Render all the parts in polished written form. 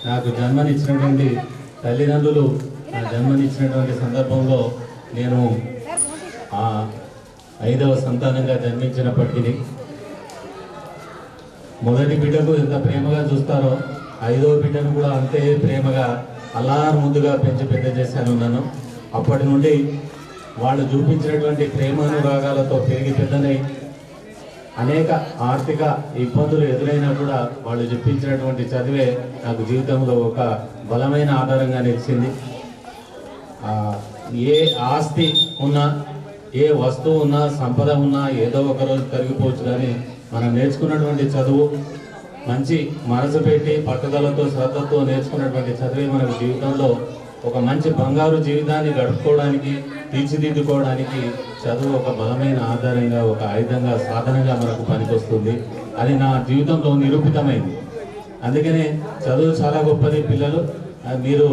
నాకు జన్మనిచ్చినటువంటి తల్లిదండ్రులు జన్మనిచ్చినటువంటి సందర్భంలో నేను 5వ సంతానంగా జన్మించినప్పటికీ మొదటి బిడ్డకు ఎంత ప్రేమగా చూస్తారో 5వ బిడ్డను కూడా అంతే ప్రేమగా అల్లారు ముందుగా పెంచి పెద్ద చేశాను నన్ను. అప్పటి నుండి వాళ్ళు చూపించినటువంటి ప్రేమానురాగాలతో పెరిగి పెద్దనై అనేక ఆర్థిక ఇబ్బందులు ఎదురైనా కూడా వాళ్ళు చెప్పించినటువంటి చదివే నాకు జీవితంలో ఒక బలమైన ఆధారంగా నిలిచింది. ఏ ఆస్తి ఉన్నా, ఏ వస్తువు ఉన్నా, సంపద ఉన్నా ఏదో ఒక రోజు తరిగిపోవచ్చు, కానీ మనం నేర్చుకున్నటువంటి చదువు, మంచి మనసు పెట్టి పట్టుదలతో శ్రద్ధతో నేర్చుకున్నటువంటి చదివే మనకు జీవితంలో ఒక మంచి బంగారు జీవితాన్ని గడుపుకోవడానికి, తీర్చిదిద్దుకోవడానికి చదువు ఒక బలమైన ఆధారంగా, ఒక ఆయుధంగా, సాధనంగా మనకు పనికొస్తుంది. అది నా జీవితంలో నిరూపితమైంది. అందుకనే చదువు చాలా గొప్పది. పిల్లలు మీరు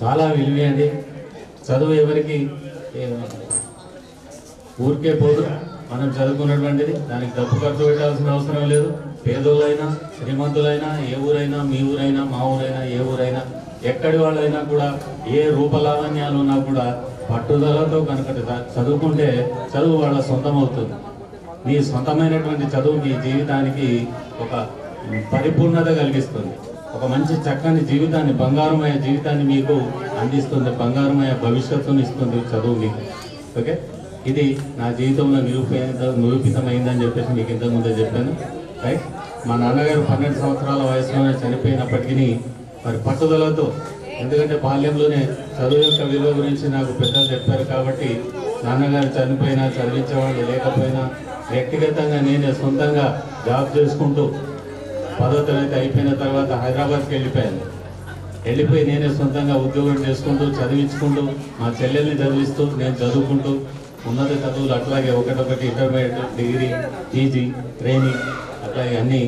చాలా విలువేయండి. చదువు ఎవరికి ఊరికే పోదు. మనం చదువుకున్నటువంటిది దానికి డబ్బు ఖర్చు పెట్టాల్సిన అవసరం లేదు. పేదోళ్ళైనా శ్రీమంతులైనా, ఏ ఊరైనా, మీ ఊరైనా, మా ఊరైనా, ఏ ఊరైనా, ఎక్కడి వాళ్ళైనా కూడా, ఏ రూపలావణ్యాలు ఉన్నా కూడా పట్టుదలతో కనుక చదువుకుంటే చదువు వాళ్ళ సొంతం అవుతుంది. మీ సొంతమైనటువంటి చదువు మీ జీవితానికి ఒక పరిపూర్ణత కలిగిస్తుంది. ఒక మంచి చక్కని జీవితాన్ని, బంగారుమయ జీవితాన్ని మీకు అందిస్తుంది. బంగారుమయ భవిష్యత్తుని ఇస్తుంది చదువు మీకు. ఓకే, ఇది నా జీవితంలో నిరూపితమైందని చెప్పేసి మీకు ఇంతకుముందే చెప్పాను. రైట్. మా నాన్నగారు 12 సంవత్సరాల వయసులోనే చనిపోయినప్పటికీ మరి పట్టుదలతో, ఎందుకంటే బాల్యంలోనే చదువు యొక్క విలువ గురించి నాకు పెద్దలు చెప్పారు కాబట్టి నాన్నగారు చనిపోయినా, చదివించేవాళ్ళు లేకపోయినా వ్యక్తిగతంగా నేనే సొంతంగా జాబ్ చేసుకుంటూ 10వ తరగతి అయిపోయిన తర్వాత హైదరాబాద్కి వెళ్ళిపోయి నేనే సొంతంగా ఉద్యోగం చేసుకుంటూ, చదివించుకుంటూ, మా చెల్లెల్ని చదివిస్తూ, నేను చదువుకుంటూ ఉన్నత చదువులు అట్లాగే ఒకటొకటి ఇంటర్మీడియట్, డిగ్రీ, పీజీ, ట్రైనింగ్ అట్లాగే అన్నీ,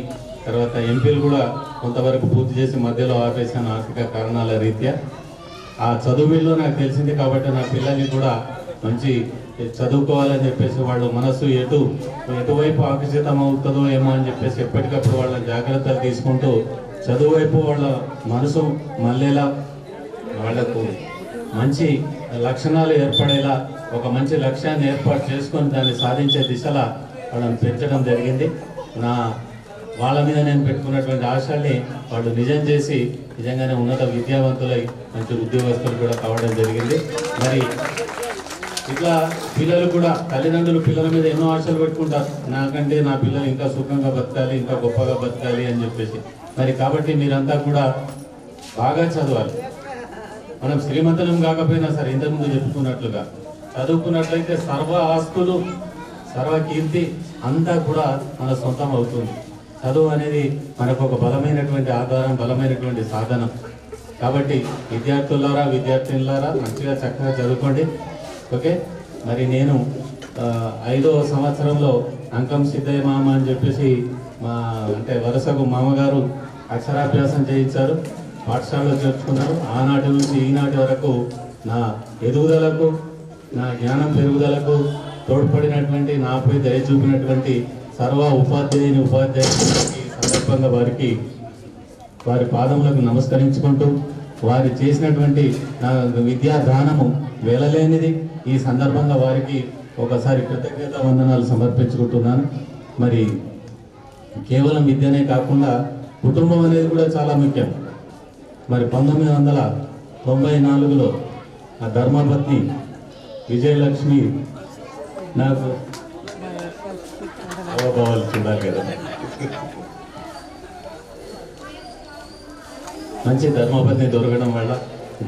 తర్వాత ఎంపీలు కూడా కొంతవరకు పూర్తి చేసి మధ్యలో ఆపేసాను ఆర్థిక కారణాల రీత్యా. ఆ చదువుల్లో నాకు తెలిసింది కాబట్టి నా పిల్లల్ని కూడా మంచి చదువుకోవాలని చెప్పేసి వాళ్ళు మనసు ఎటువైపు ఆకర్షితం అవుతుందో ఏమో అని చెప్పేసి ఎప్పటికప్పుడు వాళ్ళ జాగ్రత్తలు తీసుకుంటూ చదువు వైపు వాళ్ళ మనసు మళ్ళేలా, వాళ్లకు మంచి లక్షణాలు ఏర్పడేలా, ఒక మంచి లక్ష్యాన్ని ఏర్పాటు చేసుకొని దాన్ని సాధించే దిశలా వాళ్ళని పెంచడం జరిగింది. వాళ్ళ మీద నేను పెట్టుకున్నటువంటి ఆశల్ని వాళ్ళు నిజం చేసి నిజంగానే ఉన్నత విద్యావంతులై మంచి ఉద్యోగస్తులు కూడా కావడం జరిగింది. మరి ఇట్లా పిల్లలు కూడా, తల్లిదండ్రులు పిల్లల మీద ఎన్నో ఆశలు పెట్టుకుంటారు. నాకంటే నా పిల్లలు ఇంకా సుఖంగా బతకాలి, ఇంకా గొప్పగా బతకాలి అని చెప్పేసి. మరి కాబట్టి మీరంతా కూడా బాగా చదవాలి. మనం శ్రీమంతులం కాకపోయినా సరే, ఇంతకుముందు చెప్పుకున్నట్లుగా చదువుకున్నట్లయితే సర్వ ఆస్తులు, సర్వ కీర్తి అంతా కూడా మన సొంతం అవుతుంది. చదువు అనేది మనకు ఒక బలమైనటువంటి ఆధారం, బలమైనటువంటి సాధనం. కాబట్టి విద్యార్థులారా మంచిగా చక్కగా చదువుకోండి. ఓకే. మరి నేను 5వ సంవత్సరంలో అంకం సిద్ధయ్య మామ అని చెప్పేసి అంటే వరుసకు మామగారు అక్షరాభ్యాసం చేయించారు, పాఠశాలలో చేర్చుకున్నారు. ఆనాటి నుంచి ఈనాటి వరకు నా ఎదుగుదలకు, నా జ్ఞానం పెరుగుదలకు తోడ్పడినటువంటి, నాపై దయ చూపినటువంటి సర్వ ఉపాధ్యాయులకి సందర్భంగా వారి పాదములకు నమస్కరించుకుంటూ, వారు చేసినటువంటి నా విద్యాదానము వేలలేనిది. ఈ సందర్భంగా వారికి ఒకసారి కృతజ్ఞత వందనాలు సమర్పించుకుంటున్నాను. మరి కేవలం విద్యనే కాకుండా కుటుంబం అనేది కూడా చాలా ముఖ్యం. మరి 1994లో ఆ ధర్మపత్ని విజయలక్ష్మి నాకు అవభావాలు చూడాలి కదా, మంచి ధర్మపత్ని దొరకడం వల్ల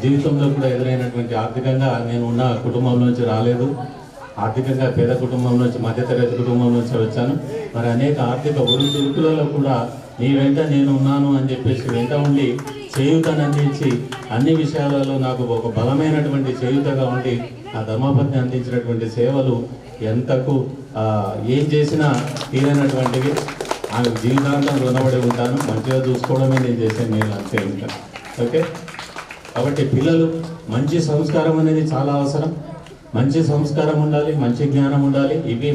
జీవితంలో కూడా ఎదురైనటువంటి ఆర్థికంగా నేను ఉన్న కుటుంబం నుంచి రాలేదు. ఆర్థికంగా పేద కుటుంబం నుంచి, మధ్యతరగతి కుటుంబం నుంచి వచ్చాను. మరి అనేక ఆర్థిక ఒడుకులలో కూడా నీ వెంట నేను ఉన్నాను అని చెప్పేసి వెంట ఉండి చేయూతను అందించి అన్ని విషయాలలో నాకు ఒక బలమైనటువంటి చేయూతగా ఉండి ఆ ధర్మపత్ని అందించినటువంటి సేవలు ఎంతకు ఏం చేసినా తీరైనటువంటివి. ఆమె జీవితాంతం రుణపడి ఉంటాను. మంచిగా చూసుకోవడమే నేను చేసే నేను అంతే ఇంకా. ఓకే. కాబట్టి పిల్లలు మంచి సంస్కారం అనేది చాలా అవసరం. మంచి సంస్కారం ఉండాలి, మంచి జ్ఞానం ఉండాలి. ఇవి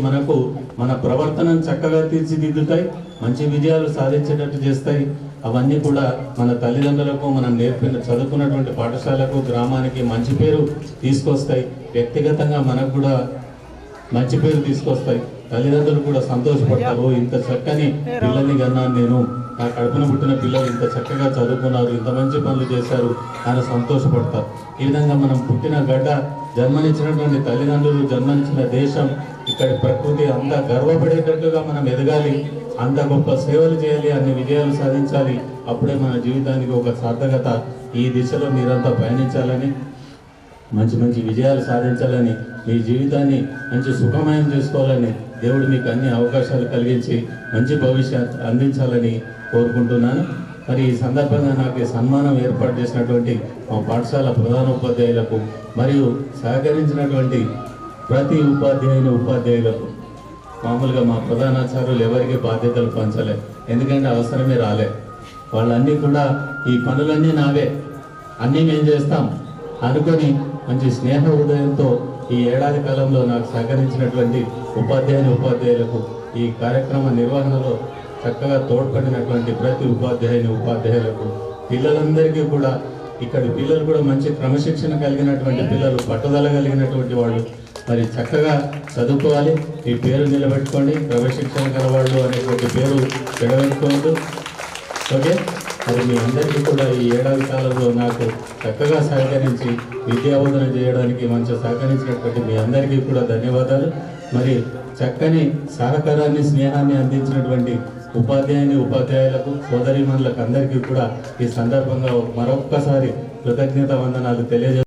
మన ప్రవర్తనను చక్కగా తీర్చిదిద్దుతాయి, మంచి విజయాలు సాధించేటట్టు చేస్తాయి. అవన్నీ కూడా మన తల్లిదండ్రులకు మనం చదువుకున్నటువంటి పాఠశాలకు గ్రామానికి మంచి పేరు తీసుకొస్తాయి. వ్యక్తిగతంగా మనకు కూడా మంచి పేరు తీసుకొస్తాయి. తల్లిదండ్రులు కూడా సంతోషపడతారు. ఇంత చక్కని పిల్లల్ని కన్నాను నేను, నా కడుపున పుట్టిన పిల్లలు ఇంత చక్కగా చదువుకున్నారు, ఇంత మంచి పనులు చేశారు అని సంతోషపడతారు. ఈ విధంగా మనం పుట్టిన గడ్డ, జన్మనిచ్చినటువంటి తల్లిదండ్రులు, జన్మనిచ్చిన దేశం, ఇక్కడి ప్రకృతి అంతా గర్వపడేటట్లుగా మనం ఎదగాలి, అంత గొప్ప సేవలు చేయాలి, అన్ని విజయాలు సాధించాలి. అప్పుడే మన జీవితానికి ఒక సార్థకత. ఈ దిశలో మీరంతా పయనించాలని, మంచి మంచి విజయాలు సాధించాలని, మీ జీవితాన్ని మంచి సుఖమయం చేసుకోవాలని దేవుడు మీకు అన్ని అవకాశాలు కలిగించి మంచి భవిష్యత్ అందించాలని కోరుకుంటున్నాను. మరి ఈ సందర్భంగా నాకు ఈ సన్మానం ఏర్పాటు చేసినటువంటి మా పాఠశాల ప్రధానోపాధ్యాయులకు మరియు సహకరించినటువంటి ప్రతి ఉపాధ్యాయులకు, మామూలుగా మా ప్రధానాచార్యులు ఎవరికి బాధ్యతలు పంచలే, ఎందుకంటే అవసరమే రాలే. వాళ్ళన్నీ కూడా ఈ పనులన్నీ నావే, అన్నీ మేము చేస్తాం అనుకొని మంచి స్నేహ హృదయంతో ఈ ఏడాది కాలంలో నాకు సహకరించినటువంటి ఉపాధ్యాయులకు, ఈ కార్యక్రమ నిర్వహణలో చక్కగా తోడ్పడినటువంటి ప్రతి ఉపాధ్యాయులకు, పిల్లలందరికీ కూడా, ఇక్కడి పిల్లలు కూడా మంచి క్రమశిక్షణ కలిగినటువంటి పిల్లలు, పట్టుదల కలిగినటువంటి వాళ్ళు, మరి చక్కగా చదువుకోవాలి. ఈ పేరు నిలబెట్టుకోండి, క్రమశిక్షణ గలవాళ్ళు అనేటువంటి పేరు విడవెట్టుకోవద్దు. ఓకే, మరి మీ అందరికీ కూడా ఈ ఏడాది కాలంలో నాకు చక్కగా సహకరించి విద్యాబోధన చేయడానికి మంచి సహకరించినటువంటి మీ అందరికీ కూడా ధన్యవాదాలు. మరి చక్కని సహకారాన్ని, స్నేహాన్ని అందించినటువంటి ఉపాధ్యాయులకు, సోదరీమణులకు అందరికీ కూడా ఈ సందర్భంగా మరొక్కసారి కృతజ్ఞత వందనాలు తెలియజేస్తాను.